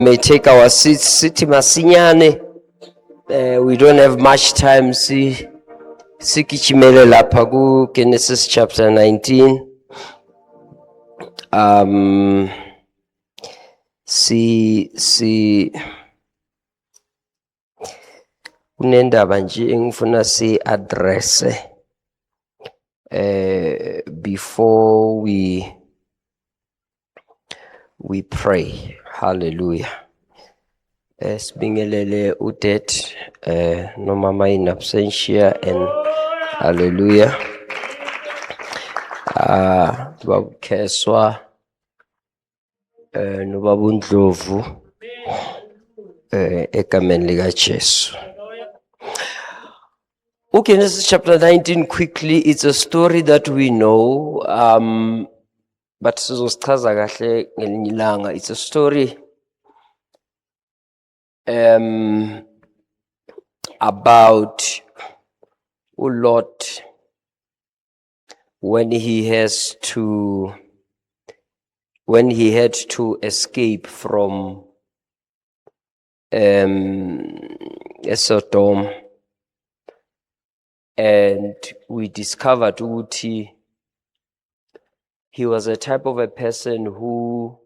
May take our seats. Siti masinyane. We don't have much time. Sikichimele lapha ku Genesis chapter 19. Kunendaba nje engifuna si address before we pray. Hallelujah. Sibingelele udet nomama in absentia and hallelujah. Babu Keswa nobabu Ndlovu egameni lika Jesu. Genesis chapter 19 quickly, it's a story that we know, but sizosichaza kahle ngelinye ilanga. It's a story about Lot when he had to escape from Sodom, and we discovered that he was a type of a person who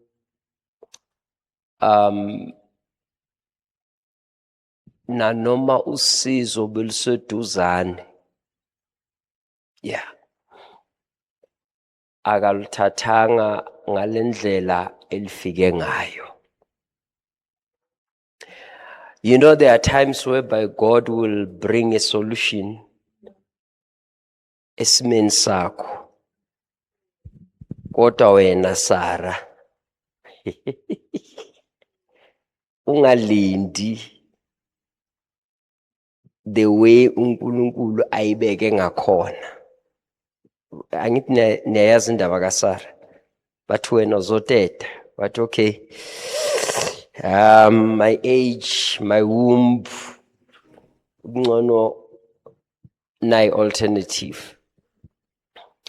nanoma usizo beluseduzane, akaluthathanga ngalendlela elifike ngayo. You know, there are times whereby God will bring a solution esimeni sakho, kodwa wena Sara ungalindi the way uNkulunkulu ayibeke ngakhona. Angithi niyayazi indaba kaSara, but wena uzoteta, but okay, my age, my womb, ngcono nayi alternative.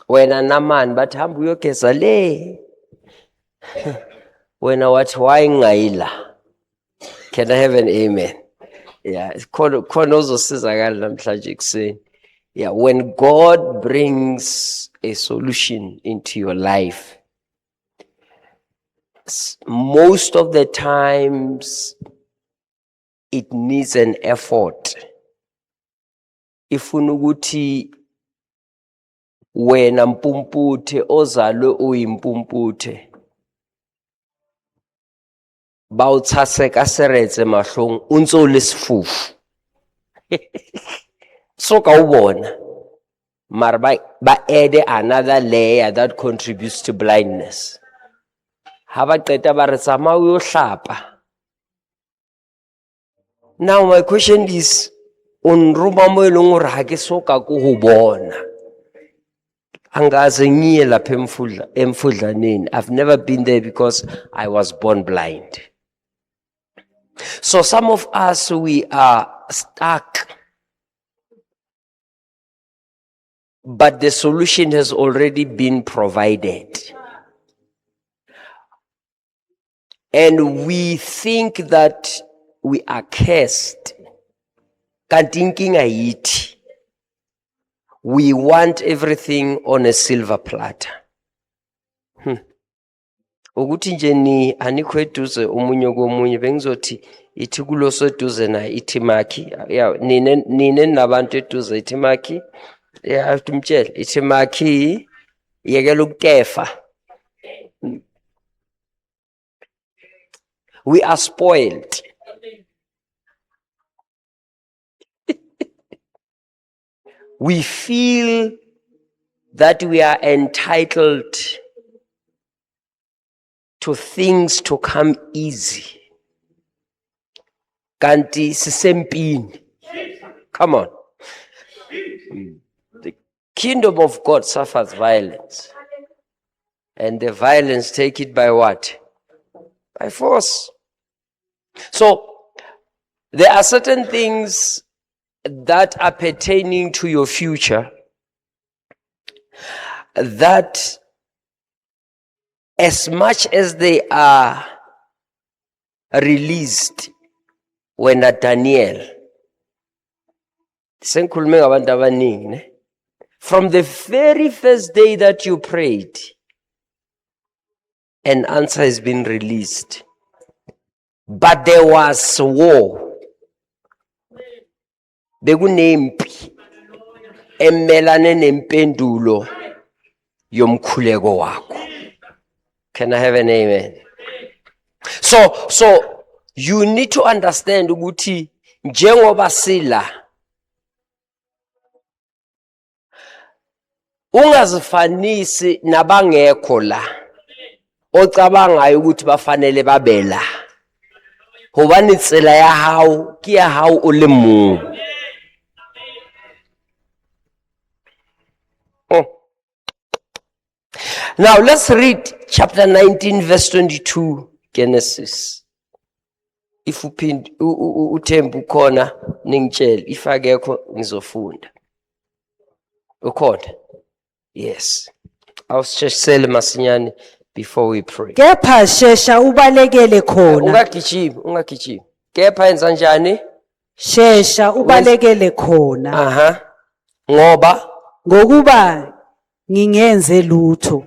Wena namani bathi hamba uyogeza le, wena wathi why ngayila. Can I have an amen? Yeah, khona uzosizakala namhlanje kuseni. Yeah, when God brings a solution into your life, most of the times it needs an effort. Ifuna ukuthi wena mpumputhe ozalwe uyimpumputhe bawuthase kaseretse mahlong untsole sifufu soka ubona mara ba add another layer that contributes to blindness. Haba qeta ba re tsama uyohlapa. Now my question is, unruba mo eleng hore ha ke soka ko ho bona, angaze ngiye lapha emfudlaneni. I've never been there because I was born blind. So some of us, we are stuck, but the solution has already been provided. And we think that we are cursed. Kanti inkinga yithi. We want everything on a silver platter. Ukuthi nje ni anikho eduze umunye komunye bengizothi ithi kulo seduze na iTimaki. Yeah, nine nabantu eduze iTimaki. Yeah, atumtshela iTimaki yekela ukukefa. We are spoiled. We feel that we are entitled to things to come easy. Kanti sisempini. Come on. The kingdom of God suffers violence. And the violence take it by what? By force. So, there are certain things that are pertaining to your future that, as much as they are released wena Daniel. Sengikhulume ngabantu abaningi ne? From the very first day that you prayed, an answer has been released. But there was war. Bekunempi emelane nempendulo yomkhuleko wakho. Can I have an amen? So you need to understand ukuthi njengoba sila ungazifanisi nabangekho la ocabangayo ukuthi bafanele babela. Hobane tsela ya hao ke ya hao o le mong. Now let's read chapter 19 verse 22 Genesis. If uthembu khona ningitshela, if akekho ngizofunda. Ukhona? Yes. I'll just say masinyane before we pray. Kepha shesha ubalekele khona. Ungagijimi. Kepha yenza njani? Shesha ubalekele khona. Ngokuba ngingenze lutho.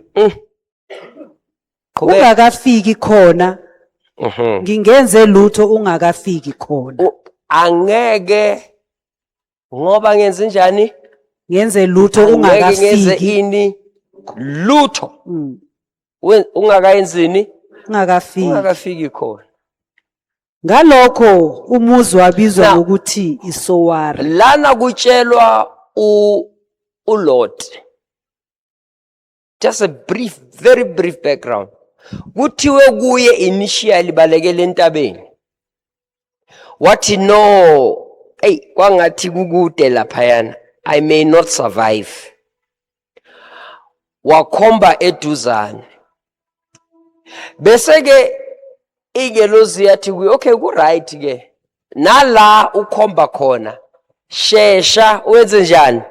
Ungakafiki khona. Ngingenze lutho ungakafiki khona. Angeke ngoba ngenze njani? Ngenze lutho ungakafiki. Ngenze ini? Lutho. Ungakayenzini? Ungakafiki khona. Ngalokho umuzi wabizwa ngokuthi iSowari. Lana kutshelwa uLot. Just a brief, very brief background. Kuthiwe kuye initially balekele entabeni. Wathi no, kwangathi kukude laphayana. I may not survive. Wakhomba eduzane. Bese ke igelozi yathi kuye, okay, ku right ke. Nala ukhomba khona. Shesha wenze njani?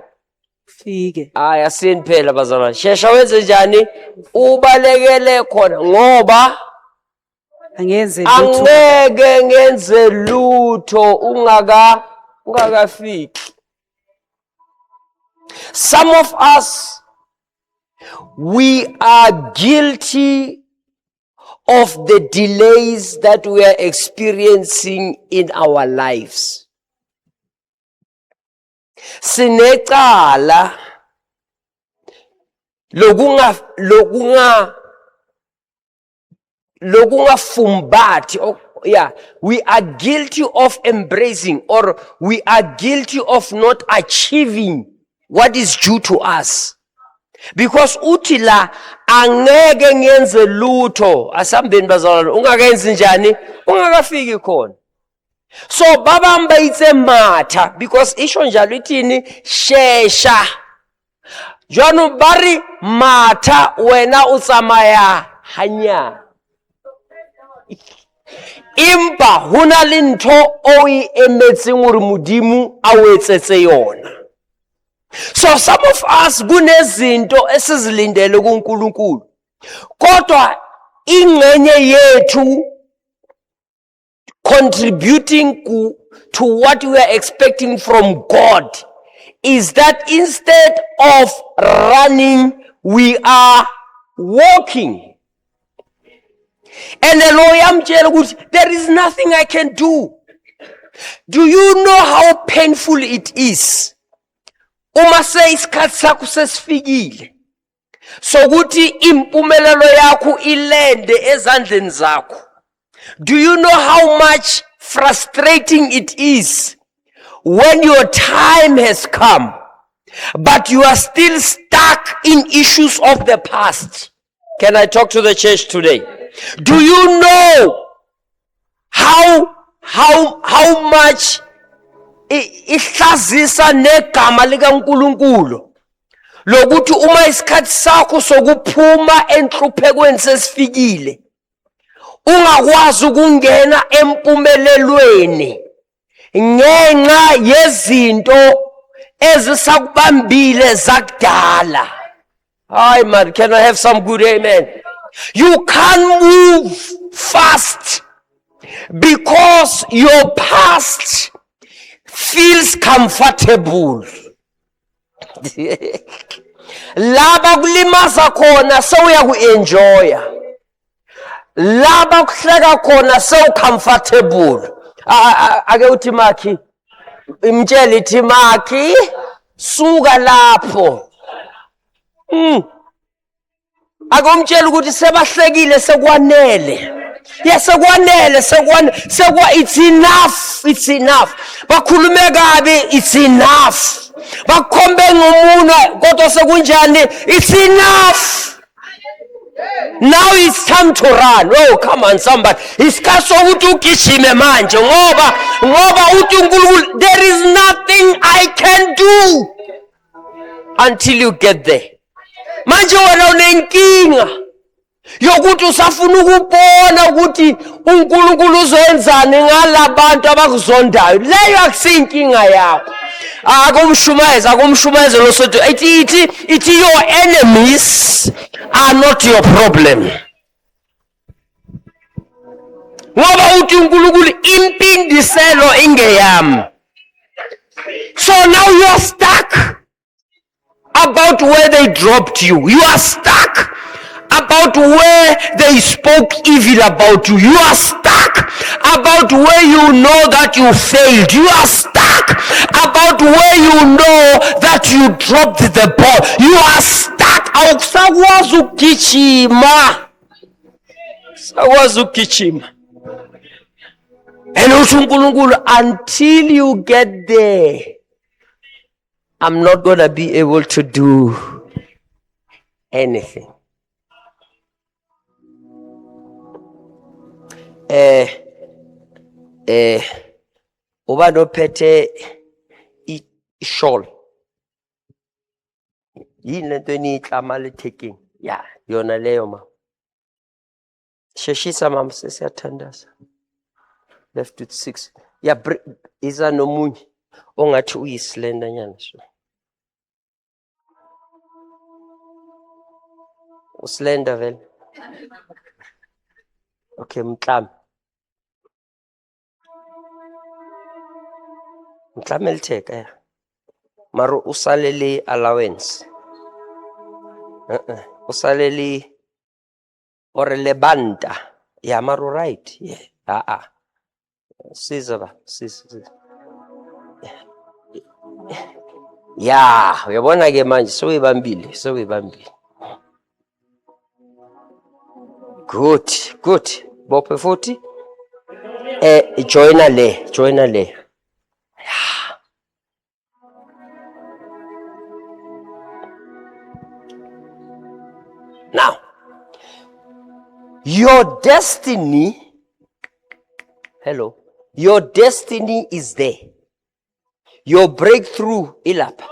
Fike. Asini phela bazalwane. Shesha wenze njani? Ubalekele khona ngoba angeze lutho. Angeke ngenze lutho ungakafiki. Some of us, we are guilty of the delays that we are experiencing in our lives. Sinecala lokunga fumbati. Yeah, we are guilty of embracing, or we are guilty of not achieving what is due to us. Because utila angeke ngenze lutho asambeni bazalwane ungakenzi njani ungakafiki khona. So babamba itse matha because isho njalo ithini shesha. Jwanu bari matha wena utsamaya hanya. Impa hona le ntho o e emetseng hore modimo a o etsetse yona. So some of us kunezinto esizilindele kuNkulunkulu. Kodwa ingcenye yethu contributing to what we are expecting from God is that instead of running, we are walking. And the lawyer, there is nothing I can do. Do you know how painful it is? Uma isikhathi sakho sesifikile sokuthi impumelelo yakho ilende ezandleni zakho. Do you know how much frustrating it is when your time has come but you are still stuck in issues of the past? Can I talk to the church today? Do you know how much ihlazisa negama likaNkulunkulu lokuthi uma isikhathi sakho sokuphuma enhluphekweni sesifikile ungakwazi ukungena empumelelweni ngenxa yezinto ezisakubambile zakudala? Hi man, can I have some good amen? You can't move fast because your past feels comfortable. Laba kulimaza khona sewuyaku-enjoya. Laba kuhleka khona sewu-comfortable. Ake uthi Makhi, imtshela ithi Makhi, suka lapho. Ake umtshela ukuthi sebahlekile sekwanele. Yes, sekwanele, it's enough, it's enough. Bakhulume kabi, it's enough. Bakhombe ngomunwe kodwa sekunjani, it's enough. Now it's time to run. Oh, come on somebody. Isikhathi sokuthi ugijime manje ngoba uthi uNkulunkulu, there is nothing I can do until you get there. Manje wena unenkinga yokuthi usafuna ukubona ukuthi uNkulunkulu uzenzani ngalabantu abakuzondayo. Leyo akusinkinga yakho. Akumshumayeze losothi ithi your enemies are not your problem. Ngoba uthi uNkulunkulu impindiselo ingeyami. So now you are stuck about where they dropped you. You are stuck about where they spoke evil about you. You are stuck about where you know that you failed. You are stuck about where you know that you dropped the ball. You are stuck. Awusakwazi ukugijima. And uNkulunkulu, until you get there, I'm not going to be able to do anything. Uba nophethe ishol. Yini lento eniyiklama lethekini? Ya, yona leyo ma. Sheshisa mama sesiyathandaza. Left with 6. Ya iza nomunye ongathi uyislender nyana so. Uslender vele. Okay, mklame elitheka ya. Maro usalele allowance. Usalele or lebanta. Ya maro right. Yeah. Siza ba. Ya, uyabona ke manje sewuyibambile. Good. Bophe futhi. Joiner le. Now, your destiny is there. Your breakthrough ilapha.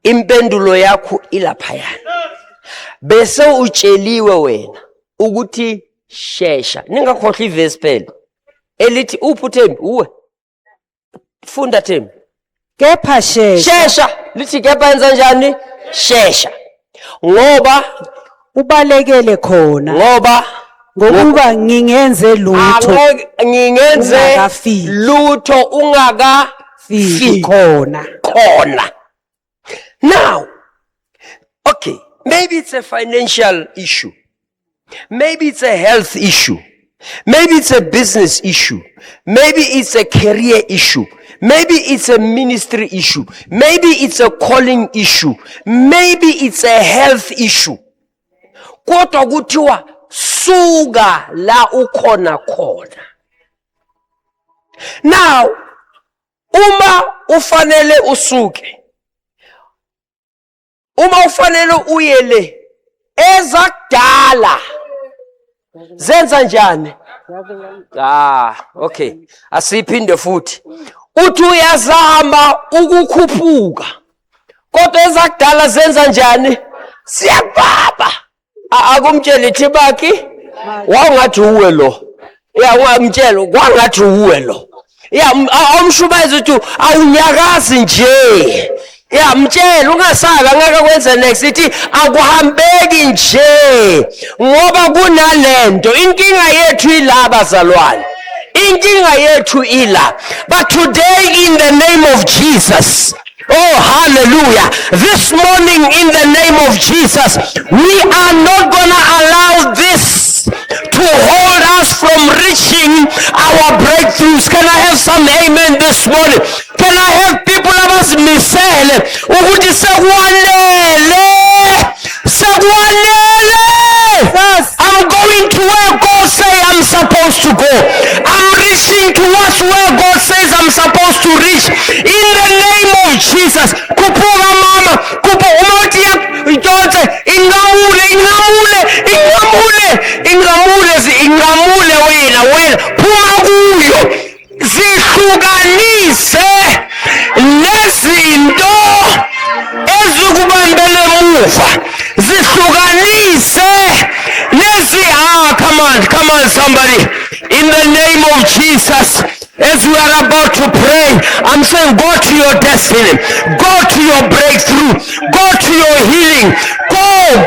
Impendulo yakho ilaphayana. Bese utsheliwe wena ukuthi shesha. Ningakhohlwa iverse phela. Elithi uPhuthembi uwe. Funda Thembi. Kepha Shesha. Lithi kepha yenza njani? Shesha. Ngoba ubalekele khona. Ngokuba ngingenze lutho ungakafiki khona. Now, okay, maybe it's a financial issue. Maybe it's a health issue. Maybe it's a business issue. Maybe it's a career issue. Maybe it's a ministry issue. Maybe it's a calling issue. Maybe it's a health issue. Kodwa kuthiwa suka la ukhona khona. Now, uma ufanele uyele ezakudala zenza njani? Okay. Asiphinde futhi. Uthi uyazama ukukhuphuka. Kodwa ezakudala zenza njani? Siyababa. Akumtshela ithi Makhi, wangathi uwe lo. Ya ungamtshela kwangathi uwe lo. Ya awumshumayeza uthi awunyakazi nje. Ya mtshela ungasabi angeke kwenze next ithi akuhambeki nje ngoba kunalento inkinga yethu ilaba bazalwane inkinga yethu ila. But today in the name of Jesus, oh, hallelujah. This morning in the name of Jesus, we are not gonna allow this to hold us from reaching our breakthroughs. Can I have some amen this morning? Can I have people of us misele ukuthi sekwanele, sekwanele. I'm going to where God say I'm supposed to go. I'm reaching towards where God says I'm supposed to reach. In the name of Jesus. Kupuka mama, kupu umoti ya yonke ingamule, ingamule, ingamule, ingamule, ingamule wena, phuma kuyo. Zihlukanise nezinto ezikubambele emuva. Zihlukanise come on somebody. In the name of Jesus, as we are about to pray, I'm saying go to your destiny, go to your breakthrough, go to your healing, go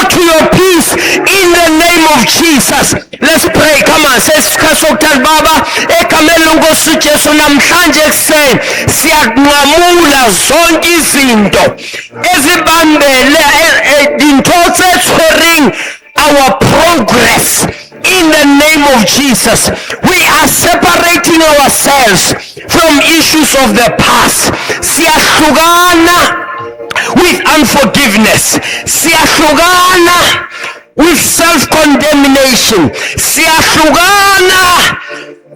to your peace in the name of Jesus. Let's pray. Come on. Says Kasoktal Baba, Ekamelungo Sucheso namhlanje ekuseni siyanqamula zonke izinto ezibambele intotse tshwering our progress. In the name of Jesus, we are separating ourselves from issues of the past. Siyahlukana with unforgiveness. Siyahlukana with self-condemnation. Siyahlukana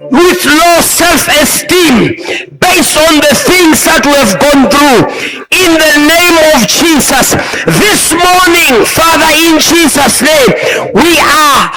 with low self-esteem based on the things that we have gone through. In the name of Jesus, this morning, Father, in Jesus' name, we are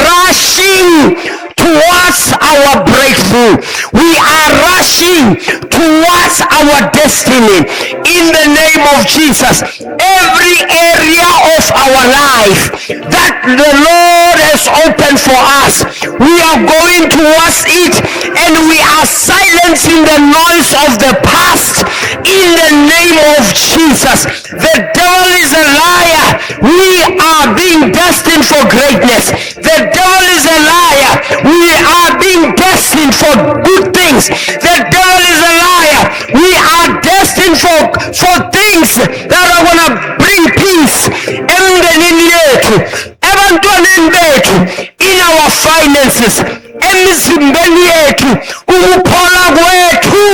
rushing towards our breakthrough. We are rushing towards our destiny. In the name of Jesus, every area of our life that the Lord has opened for us, we are going towards it, and we are silencing the noise of the past. In the name of Jesus, the devil is a liar. We are being destined for greatness. The devil is a liar. We are being destined for good things. The devil is a liar. We are destined for things that are going to bring peace emndenini yethu, ebantwaneni bethu, in our finances, emizimbeni yethu, ukuphola kwethu.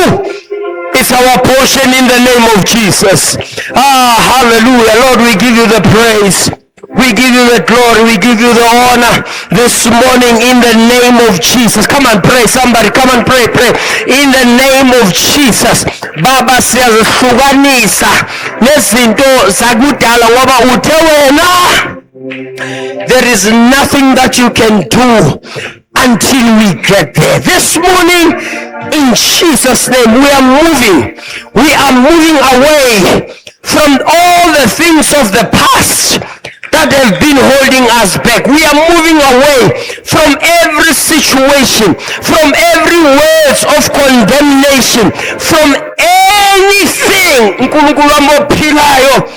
It's our portion in the name of Jesus. Hallelujah. Lord, we give you the praise. We give you the glory. We give you the honor this morning in the name of Jesus. Come on, pray. Somebody, come on, pray. In the name of Jesus. Baba siyazihlukanisa nezinto zakudala ngoba uthe wena there is nothing that you can do until we get there. This morning, in Jesus' name, we are moving away from all the things of the past that have been holding us back. We are moving away from every situation, from every words of condemnation, from anything uNkulunkulu amophilayo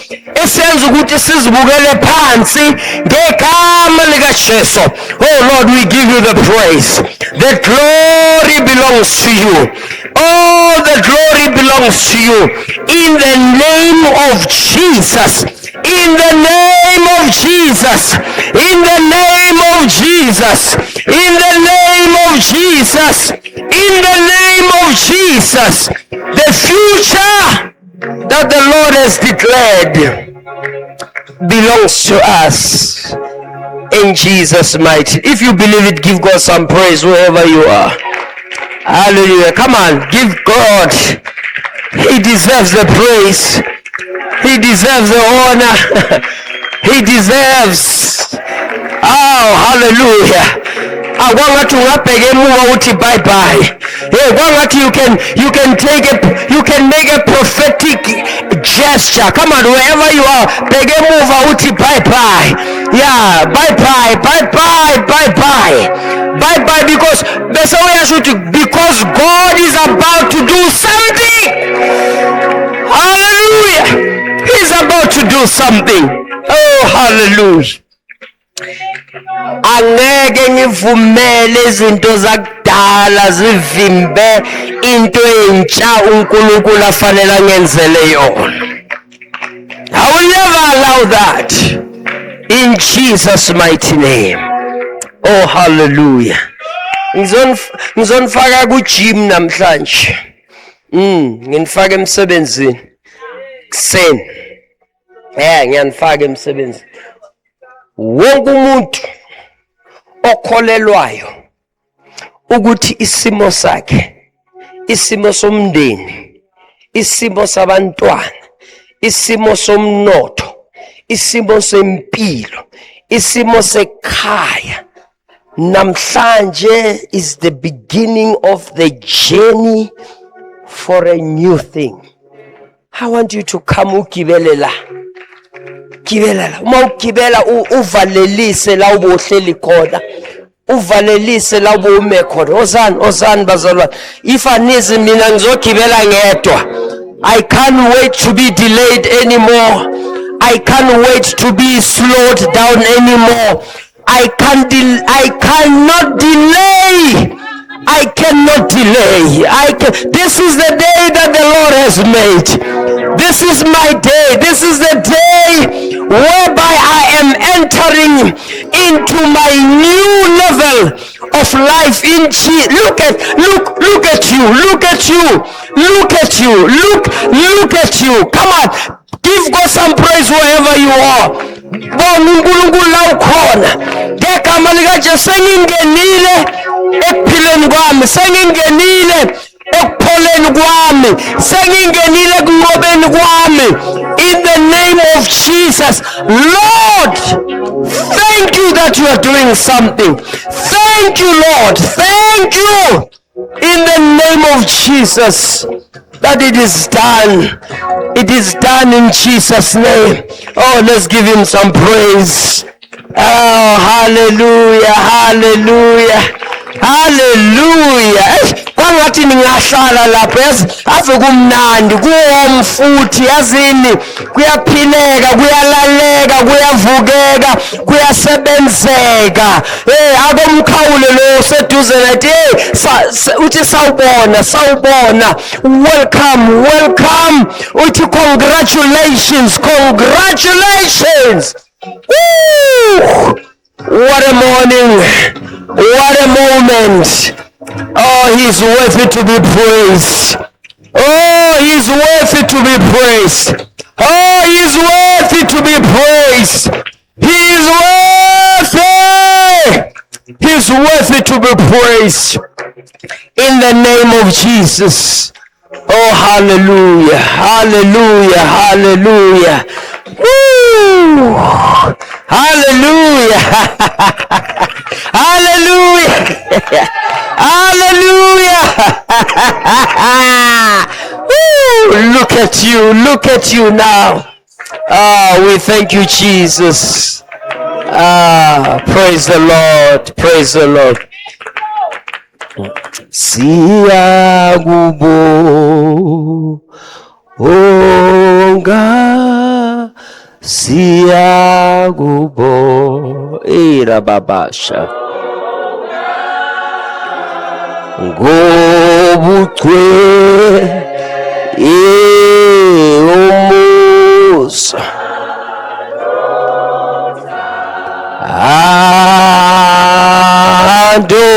esenza ukuthi sizibukele phansi ngegama likaJesu. Oh Lord, we give you the praise. The glory belongs to you. All the glory belongs to you. In the name of Jesus. In the name of Jesus. In the name of Jesus. In the name of Jesus. In the name of Jesus. The future that the Lord has declared belongs to us. In Jesus' mighty. If you believe it, give God some praise wherever you are. Hallelujah. Come on, give God. He deserves the praise. He deserves the honor. He deserves. Oh, hallelujah. Akwangathi ungabheka emuva uthi bye bye. Akwangathi you can make a prophetic gesture. Come on, wherever you are, bheka emuva uthi bye bye. Yeah, bye bye, bye bye, bye bye. Bye bye, because because God is about to do something. Hallelujah. He's about to do something. Oh, hallelujah. Angeke ngivumele izinto zakudala zivimbe into entsha uNkulunkulu afanele angenzele yona. I will never allow that. In Jesus' mighty name. Oh, hallelujah. Ngizonifaka ku-gym namhlanje. Nginifaka emsebenzini. Kuseni. Ngiyanifaka emsebenzini. Wonke umuntu okholelwayo ukuthi isimo sakhe, isimo somndeni, isimo sabantwana, isimo somnotho, isimo sempilo, isimo sekhaya, namhlanje is the beginning of the journey for a new thing. I want you to come ugibele la. Gibela. Uma ugibela uvalelise la ubohleli khona. Uvalelise la ubume khona. Ozani bazalwane. If anizi mina ngizogibela ngedwa. I can't wait to be delayed anymore. I can't wait to be slowed down anymore. I cannot delay. I cannot delay. This is the day that the Lord has made. This is my day. This is the day whereby I am entering into my new level of life in Jesus. Look at you. Look at you. Come on. Give God some praise wherever you are. Bona uNkulunkulu la ukhona. Ngegama lika Jesu sengingenile ekuphileni kwami, sengingenile ekupholeni kwami, sengingenile kunqobeni kwami. In the name of Jesus, Lord, thank you that you are doing something. Thank you, Lord. Thank you. In the name of Jesus, that it is done. It is done in Jesus' name. Oh, let's give him some praise. Oh, hallelujah, hallelujah, hallelujah. Kwangathi ningahlala lapho ave kumnandi kuwom futhi yazini kuyaphileka kuyalaleka kuyavukeka kuyasebenzeka akomkhawulo lo seduze nathi uthi sawubona welcome uthi congratulations. Woo! What a morning, what a moment. Oh, he's worthy to be praised. Oh, he's worthy to be praised. Oh, he's worthy to be praised. He's worthy. He's worthy to be praised. In the name of Jesus. Oh, hallelujah, hallelujah, hallelujah. Woo! Hallelujah. Hallelujah. Hallelujah. Look at you now. We thank you, Jesus. Praise the Lord. Siyakubo irababasha ngobuchwe umusa ando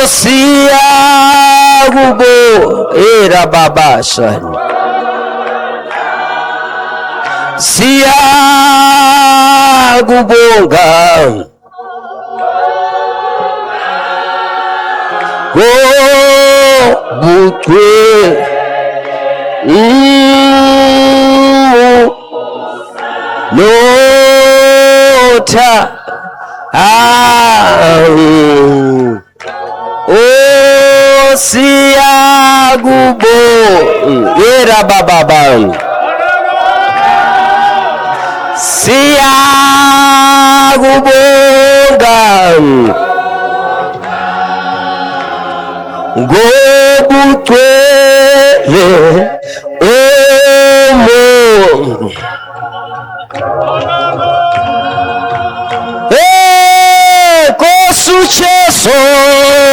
siyakubo irababasha siyakubonga ngobuchwe lotha siyakubonga baba siyakubonga ngobugcwele Jesu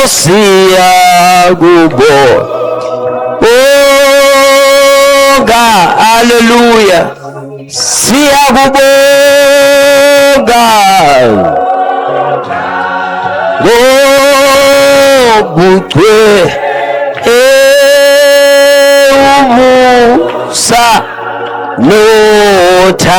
siyakubonga, haleluya, siyakubonga ngobuchwe umusa nothando,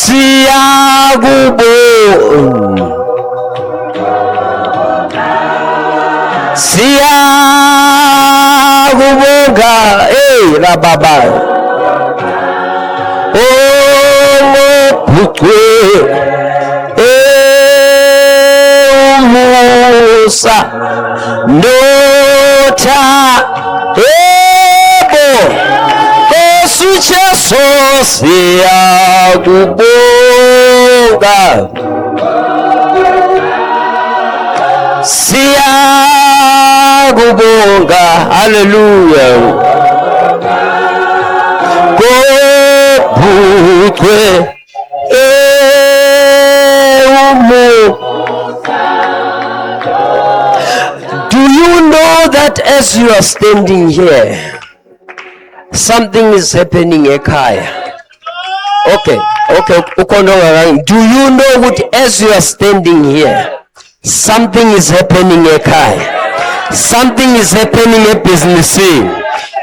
siyakubonga, siyakubonga, rababa, ngobuchwe umusa Jesu siyakubonga, siyakubonga, haleluya, ngobuchwe Do you know that as you are standing here, something is happening ekhaya? Okay. Do you know that as you are standing here, something is happening ekhaya? Something is happening ebhizinisini.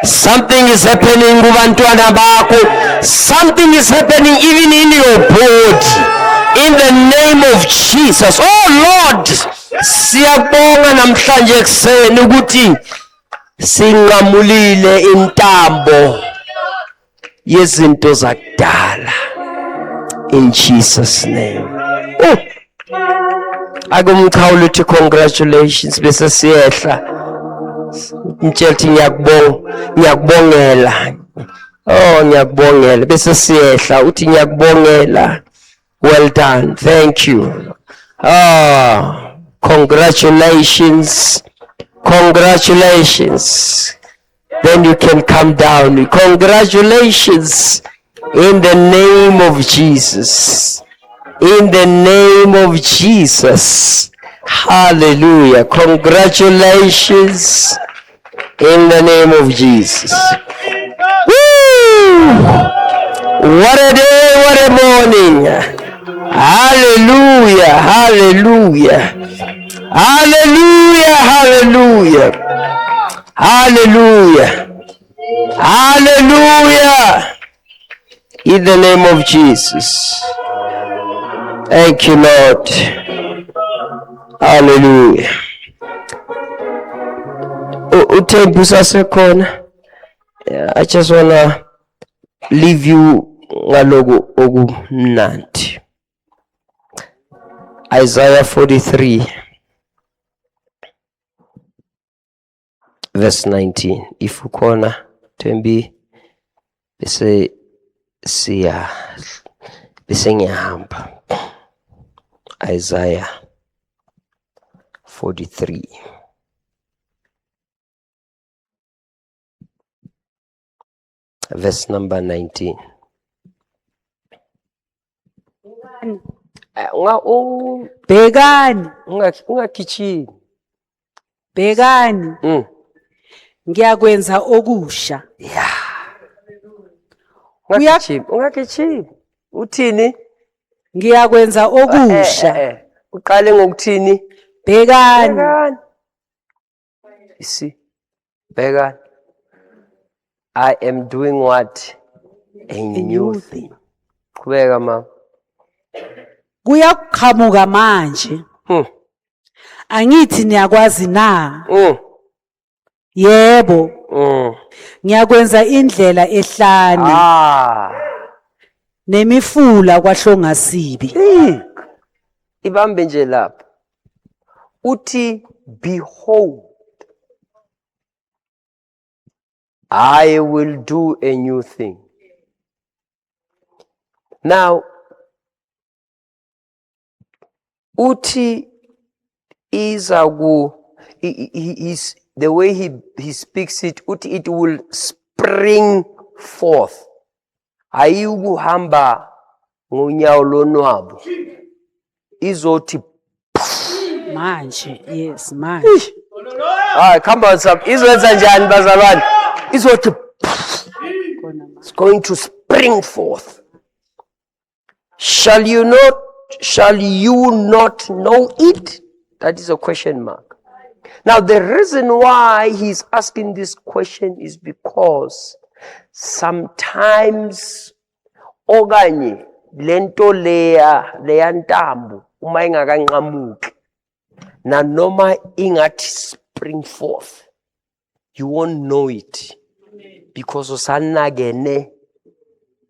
Something is happening kubantwana bakho. Something is happening even in your body. In the name of Jesus. Oh Lord, siyabonga namhlanje ekseni ukuthi singamulile intambo yezinto zakudala. In Jesus name. Oh. Akumkhawula uthi congratulations bese siyehla. Ngitshela ukuthi ngiyakubongela. Oh, ngiyakubongela bese siyehla uthi ngiyakubongela. Well done. Thank you. Congratulations. Congratulations. Then you can come down. Congratulations in the name of Jesus. In the name of Jesus. Hallelujah. Congratulations in the name of Jesus. Woo! What a day, what a morning. Hallelujah, hallelujah. Hallelujah, hallelujah. Hallelujah. Hallelujah. In the name of Jesus. Thank you, Lord. Hallelujah. Uthembu sasekhona. I just wanna leave you ngaloku okumnandi. Isaiah 43 verse 19. If ukhona Thembi bese ngiyahamba. Isaiah 43 verse number 19. Bhekani, Ungagijimi. bhekani. Ngiyakwenza okusha. Ungagijimi. Uthini? Ngiyakwenza okusha. Uqale ngokuthini? Bhekani. You see? Bhekani. I am doing what? A new thing. Qhubeka mama. Kuyakuqhamuka manje. Angithi niyakwazi na? Yebo. Ngiyakwenza indlela ehlane. Nemifula kwahlongasibi. Ibambe nje lapha. Uthi behold, I will do a new thing. Now, uthi izagu, the way he speaks it, uthi it will spring forth. Ayukuhamba ngonyawo lonwabo izothi Manje. Yes, manje. hayi khamba WhatsApp izwenza njani bazalwane izothi it's going to spring forth. Shall you not know it? That is a question mark. Now the reason why he's asking this question is because sometimes okanye lento leya ntambo uma ingakanqamuki na noma ingathi spring forth, you won't know it because usanakene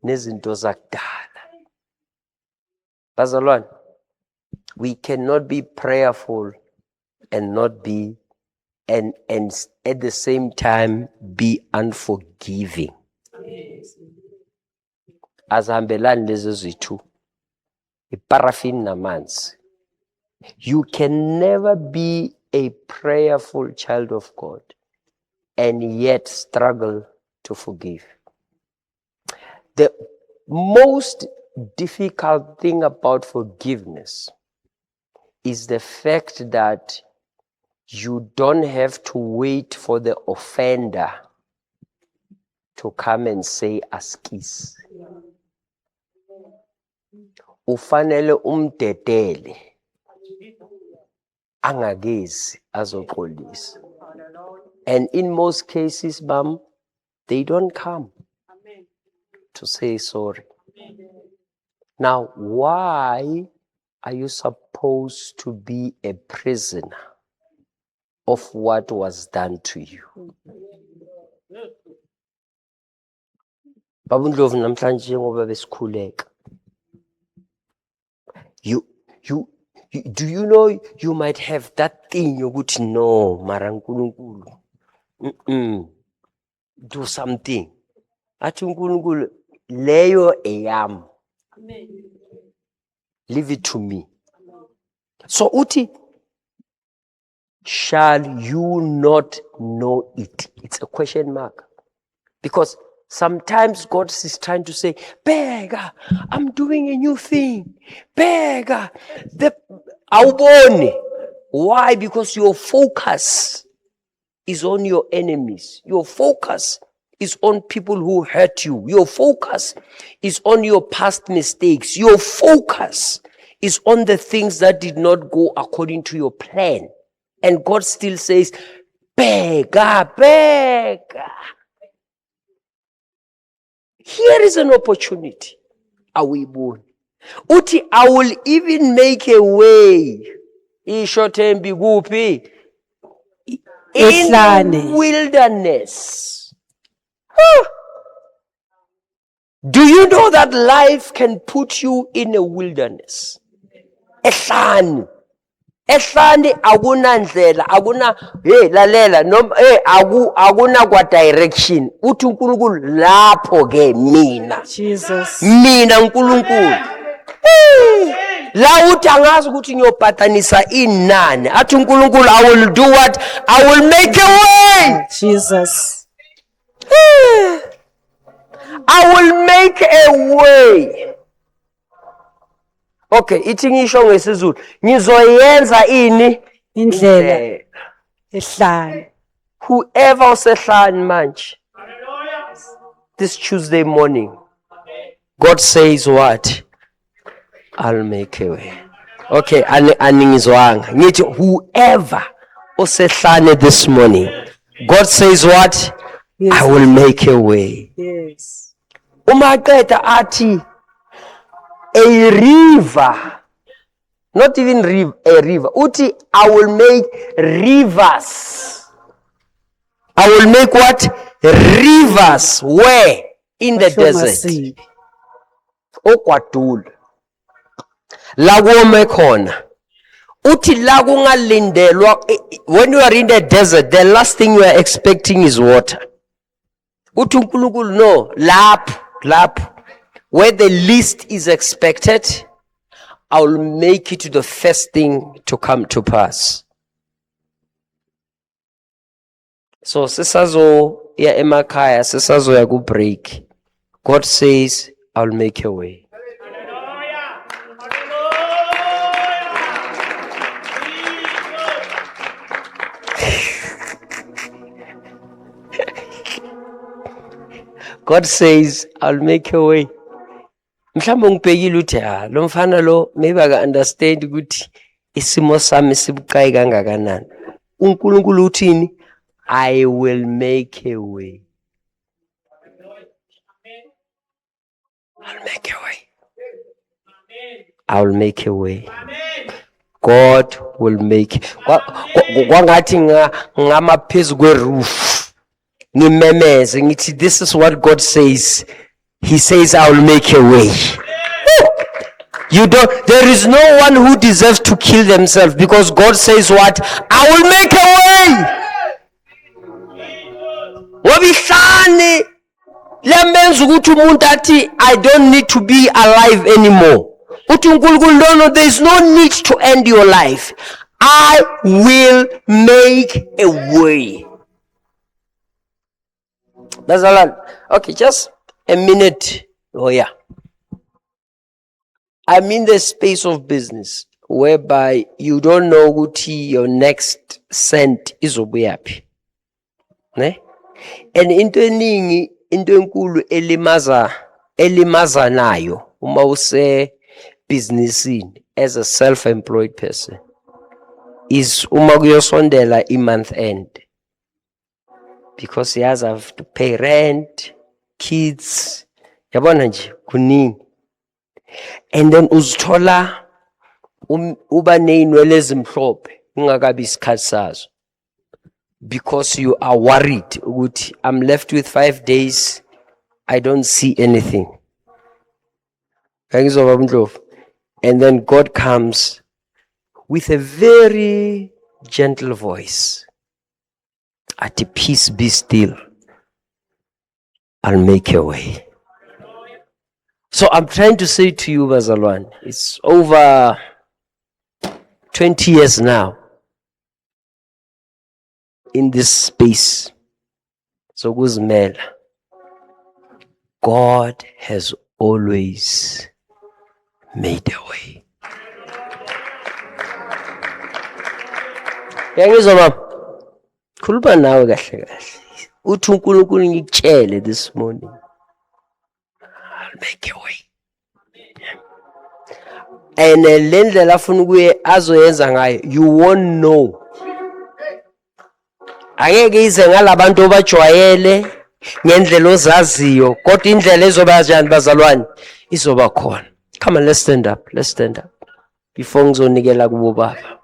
nezinto zakudala. Bazalwane, we cannot be prayerful and not be and at the same time be unforgiving. Azihambelani lezo zitu. Iparafin namanzi. You can never be a prayerful child of God and yet struggle to forgive. The most difficult thing about forgiveness is the fact that you don't have to wait for the offender to come and say askis. Ufanele umdedele angagezi azoxolisa. And in most cases, ma'am, they don't come to say sorry. Now, why are you supposed to be a prisoner of what was done to you? Babundlovu namhlanje ngoba besikhuleka. Do you know you might have that thing yokuthi no mara uNkulunkulu do something. Athi uNkulunkulu leyo eyam. Leave it to me. So uthi, shall you not know it? It's a question mark. Because sometimes God is trying to say, Bega, I'm doing a new thing. Bega, awuboni. Why? Because your focus is on your enemies. Your focus is on people who hurt you. Your focus is on your past mistakes. Your focus is on the things that did not go according to your plan. And God still says, Bega, bega. Here is an opportunity. Awiboni. Uthi, I will even make a way. Ishote mbigupi. In the wilderness. Do you know that life can put you in a wilderness? Ehlani akuna ndlela, akuna lalela noma akuna kwa direction. Uthi uNkulunkulu lapho ke mina. Jesus. Mina uNkulunkulu. La uthi angazi ukuthi ngiyophatanisa inani. Athi uNkulunkulu, I will do what? I will make a way. Jesus. I will make a way. Okay, ithi ngisho ngesizulu ngizoyenza ini Indlela ehlani. Whoever usehlani manje this Tuesday morning, God says what? I'll make a way. Okay, aningizwanga ngithi whoever usehlani this morning, God says what? Yes. I will make a way. Yes. Uma qeda athi a river, not even a river. Uti, I will make rivers. I will make what? Rivers. Where? In the desert. Okwadul. Lago khona. Uti lago ngalindelwa. When you are in the desert, the last thing you are expecting is water. Uti uNkulunkulu no, lapho. Where the least is expected, I will make it the first thing to come to pass. So sisazo ya emakhaya, sisazo ya ku break. God says, I'll make a way. God says, I'll make a way. Mhlawumbe ngibhekile uthi lo mfana lo maybe aka understand ukuthi isimo sami sibucayi kangakanani. uNkulunkulu uthini? I will make a way. I'll make a way. I'll make a way. God will make. Kwangathi ngama phezu kweroof ngimemeze ngithi this is what God says. He says I will make a way. There is no one who deserves to kill themselves because God says what? I will make a way. Wabihlane lemenza ukuthi umuntu athi I don't need to be alive anymore. Uthi uNkulunkulu no, there is no need to end your life. I will make a way. That's all. Okay, just a minute. Oh yeah. I'm in the space of business whereby you don't know ukuthi your next cent izobuyaphi. Ne? And into eningi, into enkulu elimaza nayo uma use businessini as a self-employed person is uma kuyosondela i-month end. Because he has to pay rent, kids, yabona nje kuningi. And then uzithola uba neinwele ezimhlophe ungakabi isikhathi sazo. Because you are worried ukuthi I'm left with 5 days, I don't see anything. And then God comes with a very gentle voice. At peace, be still. I'll make a way. So I'm trying to say to you, Bazalwane, it's over 20 years now in this space. So kuzimela. God has always made a way. Yangizwa mama? Khuluma nawe kahle kahle. Uthi uNkulunkulu ngikutshele this morning. I'll make a way. And le ndlela afuna ukuye azoyenza ngayo, you won't know. Angeke ize ngalabantu obajwayele ngendlela ozaziyo, kodwa indlela ezoba kanjani bazalwane izoba khona. Come on, let's stand up. Let's stand up. Before ngizonikela kubo baba.